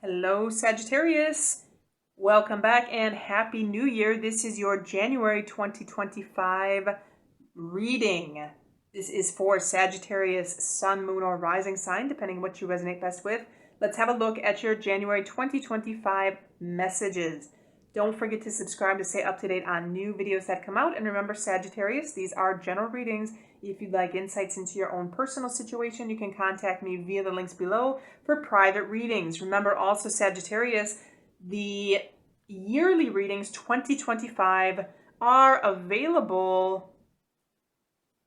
Hello, Sagittarius. Welcome back and Happy New Year. This is your January 2025 reading. This is for Sagittarius, Sun, Moon, or Rising sign, depending on what you resonate best with. Let's have a look at your January 2025 messages. Don't forget to subscribe to stay up to date on new videos that come out. And remember, Sagittarius, these are general readings. If you'd like insights into your own personal situation, you can contact me via the links below for private readings. Remember also, Sagittarius, the yearly readings 2025 are available,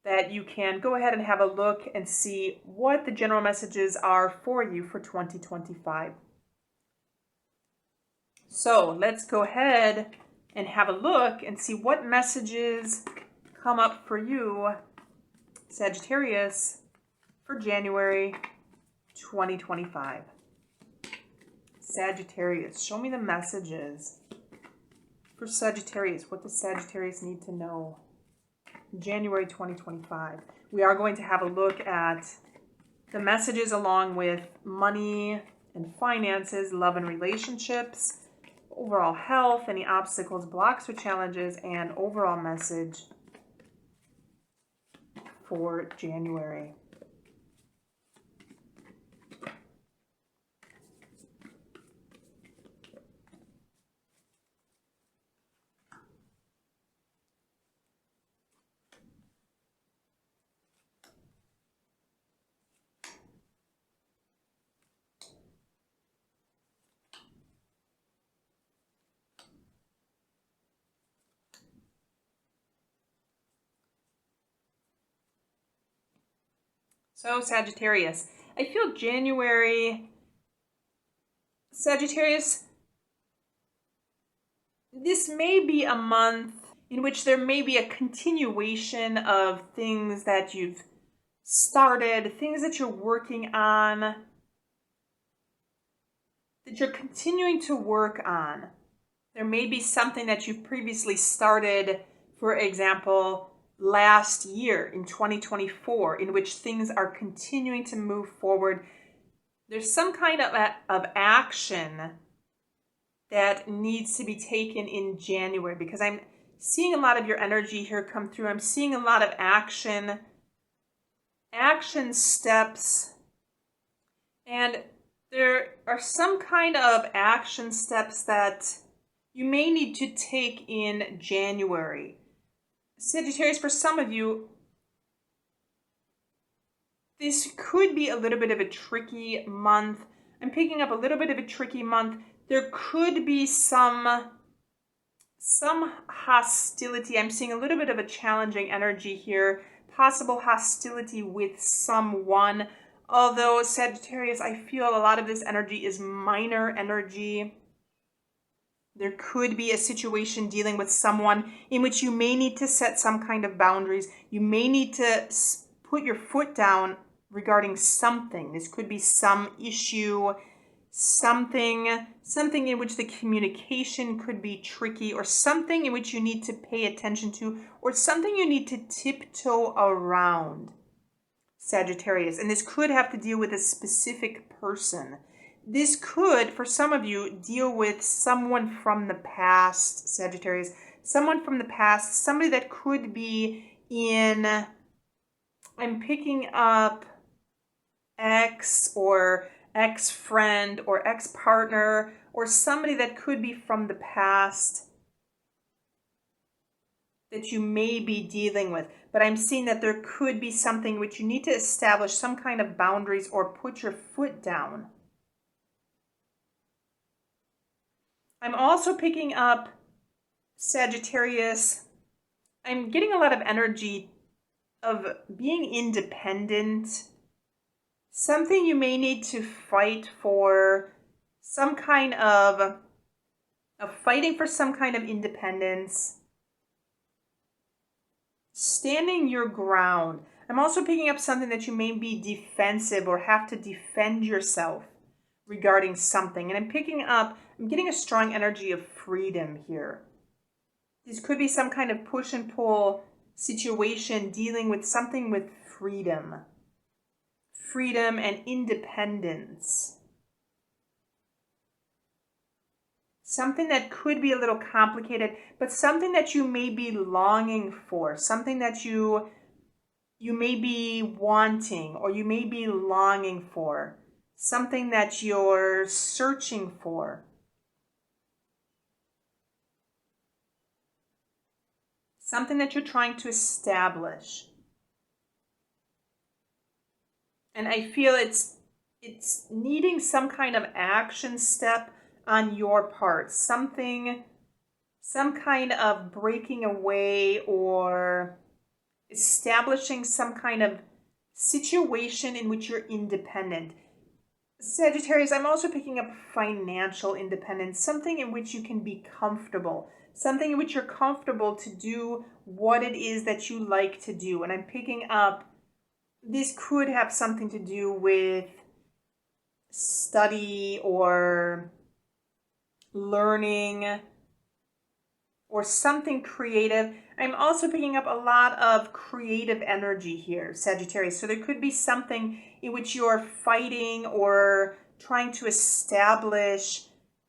that you can go ahead and have a look and see what the general messages are for you for 2025. So let's go ahead and have a look and see what messages come up for you, Sagittarius, for January 2025. Sagittarius, show me the messages for Sagittarius. What does Sagittarius need to know? January 2025. We are going to have a look at the messages along with money and finances, love and relationships, overall health, any obstacles, blocks, or challenges, and overall message for January. So Sagittarius, I feel January, Sagittarius, this may be a month in which there may be a continuation of things that you've started, things that you're working on, that you're continuing to work on. There may be something that you've previously started, for example, last year in 2024, in which things are continuing to move forward. There's some kind of action that needs to be taken in January, because I'm seeing a lot of your energy here come through. I'm seeing a lot of action steps, and there are some kind of action steps that you may need to take in January. Sagittarius, for some of you, this could be a little bit of a tricky month. I'm picking up a little bit of a tricky month. There could be some hostility. I'm seeing a little bit of a challenging energy here. Possible hostility with someone. Although, Sagittarius, I feel a lot of this energy is minor energy. There could be a situation dealing with someone in which you may need to set some kind of boundaries. You may need to put your foot down regarding something. This could be some issue, something in which the communication could be tricky, or something in which you need to pay attention to, or something you need to tiptoe around, Sagittarius. And this could have to deal with a specific person. This could, for some of you, deal with someone from the past, Sagittarius. Someone from the past, somebody that could be in, I'm picking up ex or ex-friend or ex-partner, or somebody that could be from the past that you may be dealing with. But I'm seeing that there could be something which you need to establish some kind of boundaries or put your foot down. I'm also picking up, Sagittarius, I'm getting a lot of energy of being independent. Something you may need to fight for, some kind of fighting for some kind of independence. Standing your ground. I'm also picking up something that you may be defensive or have to defend yourself regarding something. And I'm getting a strong energy of freedom here. This could be some kind of push and pull situation dealing with something with freedom. Freedom and independence. something that could be a little complicated, but something that you may be longing for, something that you may be wanting or you may be longing for, something that you're searching for. Something that you're trying to establish. And I feel it's needing some kind of action step on your part. Some kind of breaking away or establishing some kind of situation in which you're independent. Sagittarius, I'm also picking up financial independence, something in which you can be comfortable, something in which you're comfortable to do what it is that you like to do. And I'm picking up, this could have something to do with study or learning or something creative. I'm also picking up a lot of creative energy here, Sagittarius. So there could be something in which you're fighting or trying to establish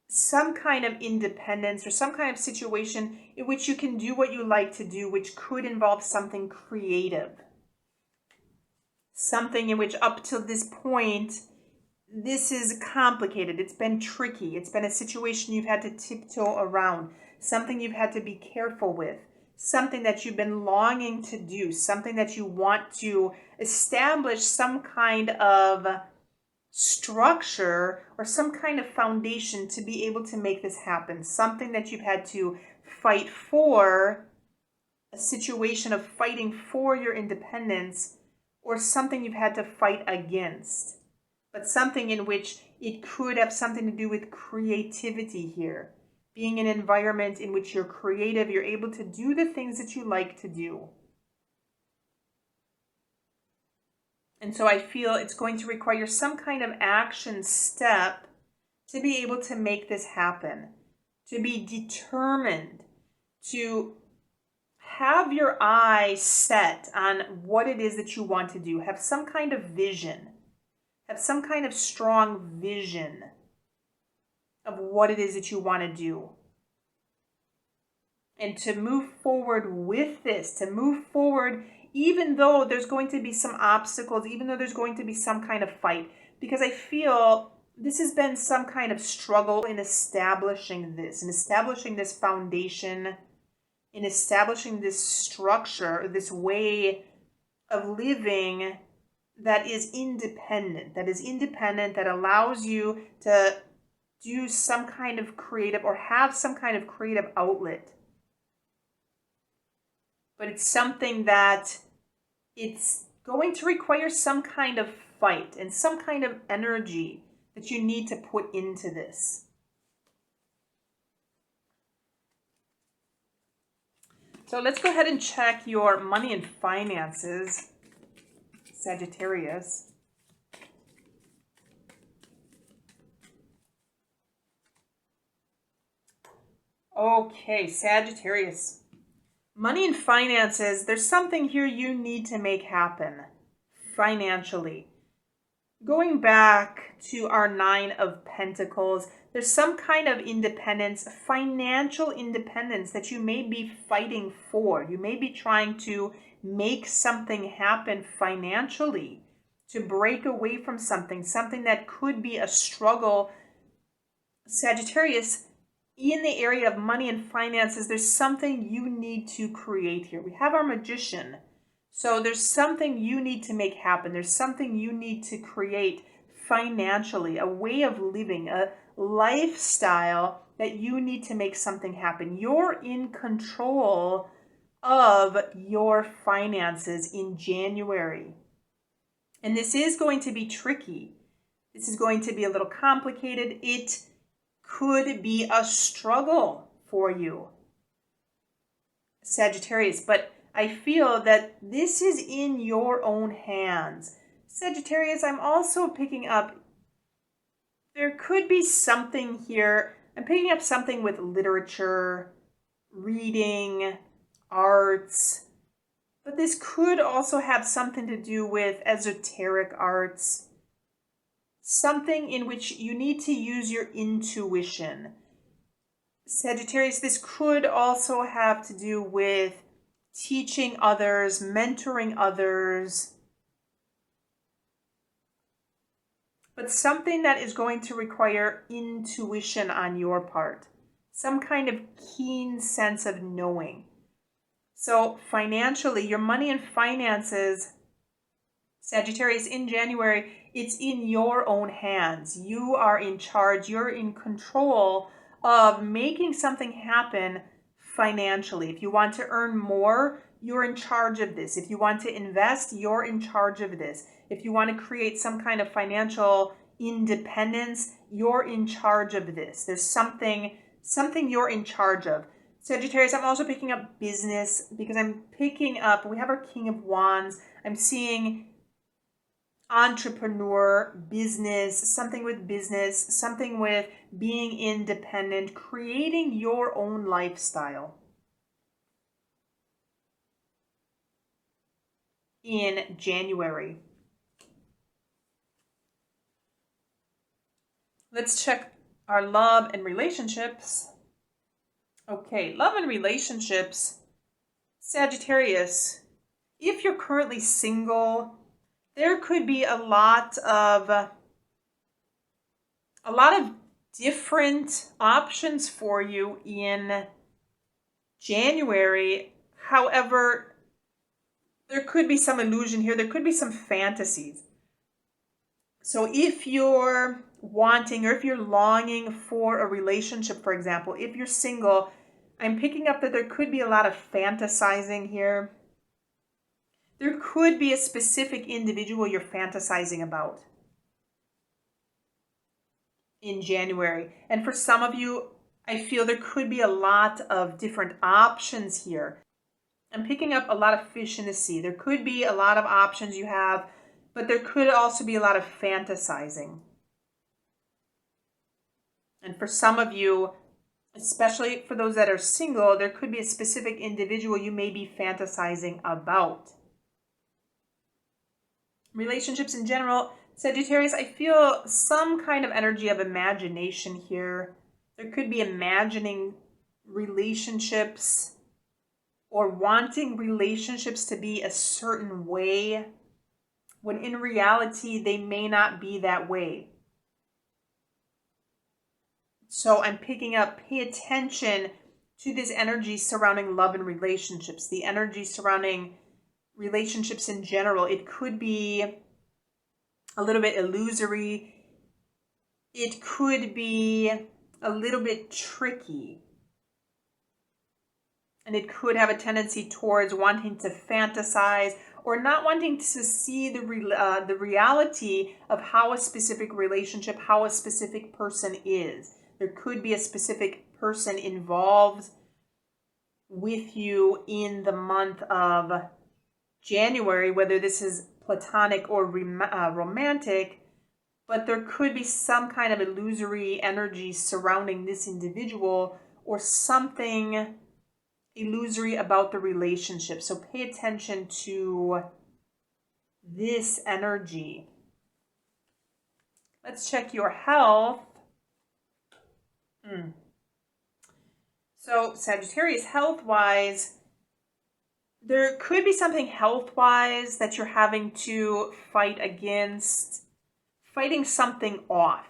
some kind of independence or some kind of situation in which you can do what you like to do, which could involve something creative. Something in which up till this point, this is complicated. It's been tricky. It's been a situation you've had to tiptoe around. Something you've had to be careful with. Something that you've been longing to do. Something that you want to establish some kind of structure or some kind of foundation to be able to make this happen. Something that you've had to fight for. A situation of fighting for your independence, or something you've had to fight against. But something in which it could have something to do with creativity here. Being in an environment in which you're creative, you're able to do the things that you like to do. And so I feel it's going to require some kind of action step to be able to make this happen. To be determined, to have your eye set on what it is that you want to do. Have some kind of vision. Have some kind of strong vision of what it is that you want to do. And to move forward with this, to move forward even though there's going to be some obstacles, even though there's going to be some kind of fight. Because I feel this has been some kind of struggle in establishing this foundation, in establishing this structure, this way of living that is independent, that allows you to do some kind of creative or have some kind of creative outlet. But it's something that it's going to require some kind of fight and some kind of energy that you need to put into this. So let's go ahead and check your money and finances, Sagittarius. Okay, Sagittarius. Money and finances, there's something here you need to make happen financially. Going back to our Nine of Pentacles, there's some kind of independence, financial independence that you may be fighting for. You may be trying to make something happen financially, to break away from something that could be a struggle. Sagittarius, in the area of money and finances, there's something you need to create here. We have our Magician. So there's something you need to make happen. There's something you need to create financially, a way of living, a lifestyle that you need to make something happen. You're in control of your finances in January. And this is going to be tricky. This is going to be a little complicated. It could be a struggle for you, Sagittarius, but I feel that this is in your own hands. Sagittarius, I'm also picking up, there could be something here. I'm picking up something with literature, reading, arts, but this could also have something to do with esoteric arts, something in which you need to use your intuition. Sagittarius, this could also have to do with teaching others, mentoring others, but something that is going to require intuition on your part, some kind of keen sense of knowing. So financially, your money and finances, Sagittarius, in January, it's in your own hands. You are in charge. You're in control of making something happen financially. If you want to earn more, you're in charge of this. If you want to invest, you're in charge of this. If you want to create some kind of financial independence, you're in charge of this. There's something you're in charge of. Sagittarius, I'm also picking up business because I'm picking up, we have our King of Wands. I'm seeing entrepreneur, business, something with being independent, creating your own lifestyle in January. Let's check our love and relationships. Okay, love and relationships. Sagittarius, if you're currently single, there could be a lot of different options for you in January. However, there could be some illusion here. There could be some fantasies. So if you're wanting or if you're longing for a relationship, for example, if you're single, I'm picking up that there could be a lot of fantasizing here. There could be a specific individual you're fantasizing about in January. And for some of you, I feel there could be a lot of different options here. I'm picking up a lot of fish in the sea. There could be a lot of options you have, but there could also be a lot of fantasizing. And for some of you, especially for those that are single, there could be a specific individual you may be fantasizing about. Relationships in general, Sagittarius, I feel some kind of energy of imagination here. There could be imagining relationships or wanting relationships to be a certain way, when in reality, they may not be that way. So I'm picking up, pay attention to this energy surrounding love and relationships, the energy surrounding relationships in general. It could be a little bit illusory. It could be a little bit tricky. And it could have a tendency towards wanting to fantasize or not wanting to see the reality of how a specific relationship, how a specific person is. There could be a specific person involved with you in the month of January, whether this is platonic or romantic, but there could be some kind of illusory energy surrounding this individual or something illusory about the relationship. So pay attention to this energy. Let's check your health. So Sagittarius, health-wise, there could be something health-wise that you're having to fight against, fighting something off.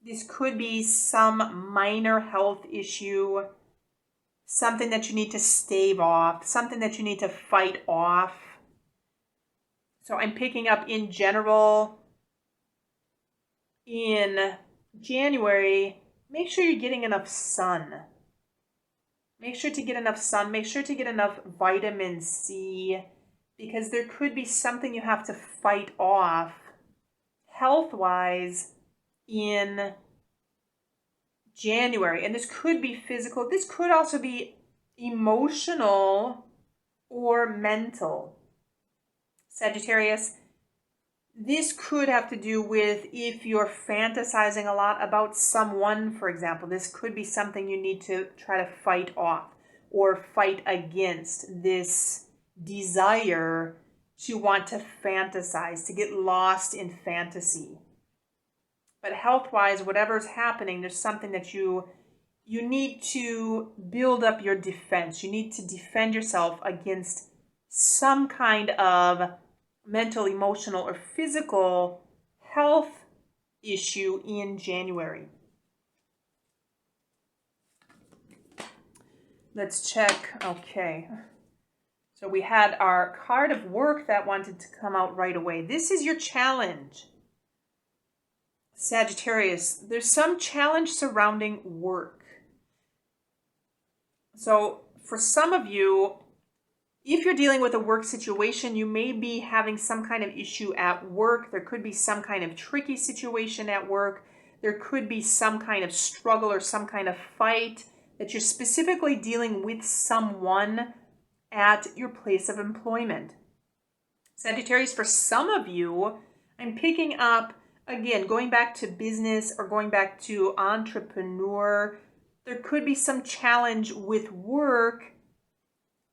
This could be some minor health issue, something that you need to stave off, something that you need to fight off. So I'm picking up in general, in January, make sure you're getting enough sun. Make sure to get enough sun. Make sure to get enough vitamin C, because there could be something you have to fight off health-wise in January. And this could be physical. This could also be emotional or mental. Sagittarius, this could have to do with if you're fantasizing a lot about someone, for example. This could be something you need to try to fight off or fight against, this desire to want to fantasize, to get lost in fantasy. But health-wise, whatever's happening, there's something that you you need to build up your defense. You need to defend yourself against some kind of mental, emotional, or physical health issue in January. Let's check. Okay. So we had our card of work that wanted to come out right away. This is your challenge, Sagittarius. There's some challenge surrounding work. So for some of you, if you're dealing with a work situation, you may be having some kind of issue at work. There could be some kind of tricky situation at work. There could be some kind of struggle or some kind of fight that you're specifically dealing with someone at your place of employment. Sagittarius, for some of you, I'm picking up, again, going back to business or going back to entrepreneur. There could be some challenge with work.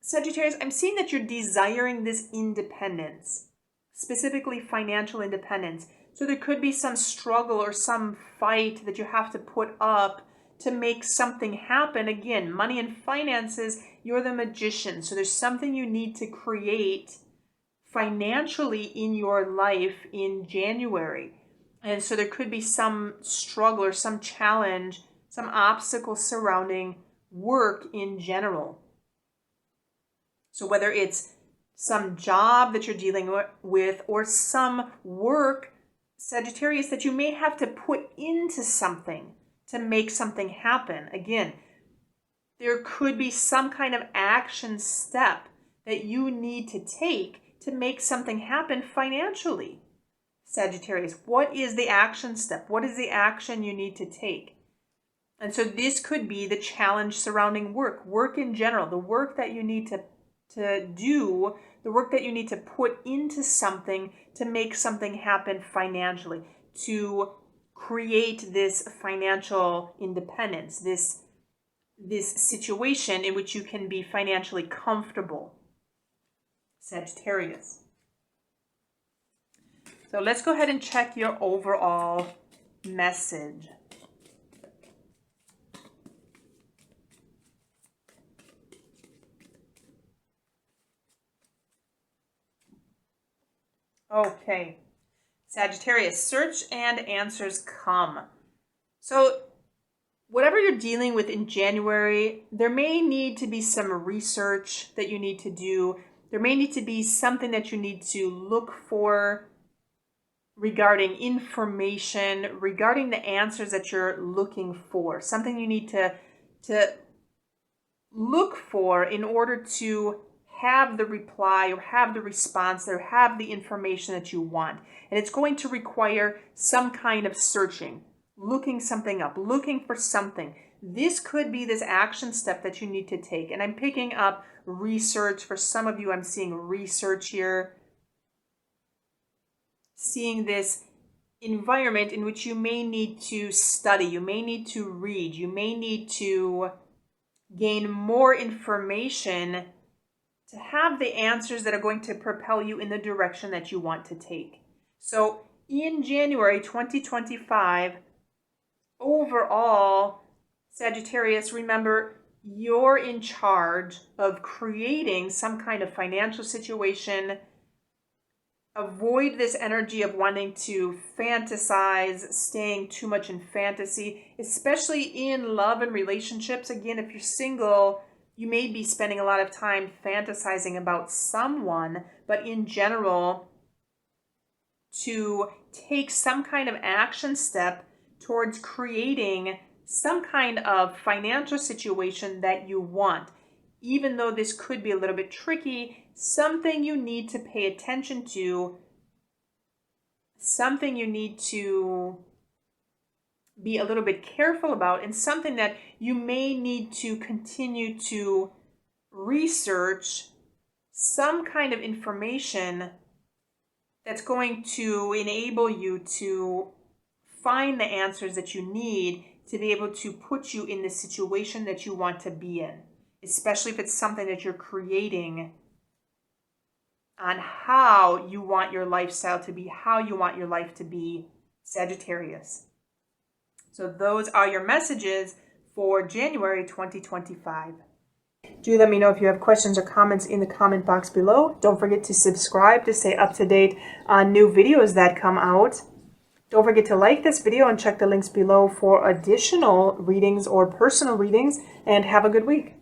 Sagittarius, I'm seeing that you're desiring this independence, specifically financial independence. So there could be some struggle or some fight that you have to put up to make something happen. Again, money and finances, you're the magician. So there's something you need to create financially in your life in January. And so there could be some struggle or some challenge, some obstacle surrounding work in general. So whether it's some job that you're dealing with or some work, Sagittarius, that you may have to put into something to make something happen. Again, there could be some kind of action step that you need to take to make something happen financially. Sagittarius, what is the action step? What is the action you need to take? And so this could be the challenge surrounding work in general, the work that you need to do, the work that you need to put into something to make something happen financially, to create this financial independence, this situation in which you can be financially comfortable, Sagittarius. So let's go ahead and check your overall message. Okay, Sagittarius, search and answers come. So whatever you're dealing with in January, there may need to be some research that you need to do. There may need to be something that you need to look for regarding information, regarding the answers that you're looking for. Something you need to look for in order to have the reply or have the response or have the information that you want. And it's going to require some kind of searching, looking something up, looking for something. This could be this action step that you need to take. And I'm picking up research. For some of you, I'm seeing research here. Seeing this environment in which you may need to study, you may need to read, you may need to gain more information to have the answers that are going to propel you in the direction that you want to take. So in January 2025, overall, Sagittarius, remember, you're in charge of creating some kind of financial situation. Avoid this energy of wanting to fantasize, staying too much in fantasy, especially in love and relationships. Again, if you're single, you may be spending a lot of time fantasizing about someone, but in general, to take some kind of action step towards creating some kind of financial situation that you want. Even though this could be a little bit tricky, something you need to pay attention to, something you need to be a little bit careful about, and something that you may need to continue to research, some kind of information that's going to enable you to find the answers that you need to be able to put you in the situation that you want to be in, especially if it's something that you're creating on how you want your lifestyle to be, how you want your life to be, Sagittarius. So those are your messages for January 2025. Do let me know if you have questions or comments in the comment box below. Don't forget to subscribe to stay up to date on new videos that come out. Don't forget to like this video and check the links below for additional readings or personal readings, and have a good week.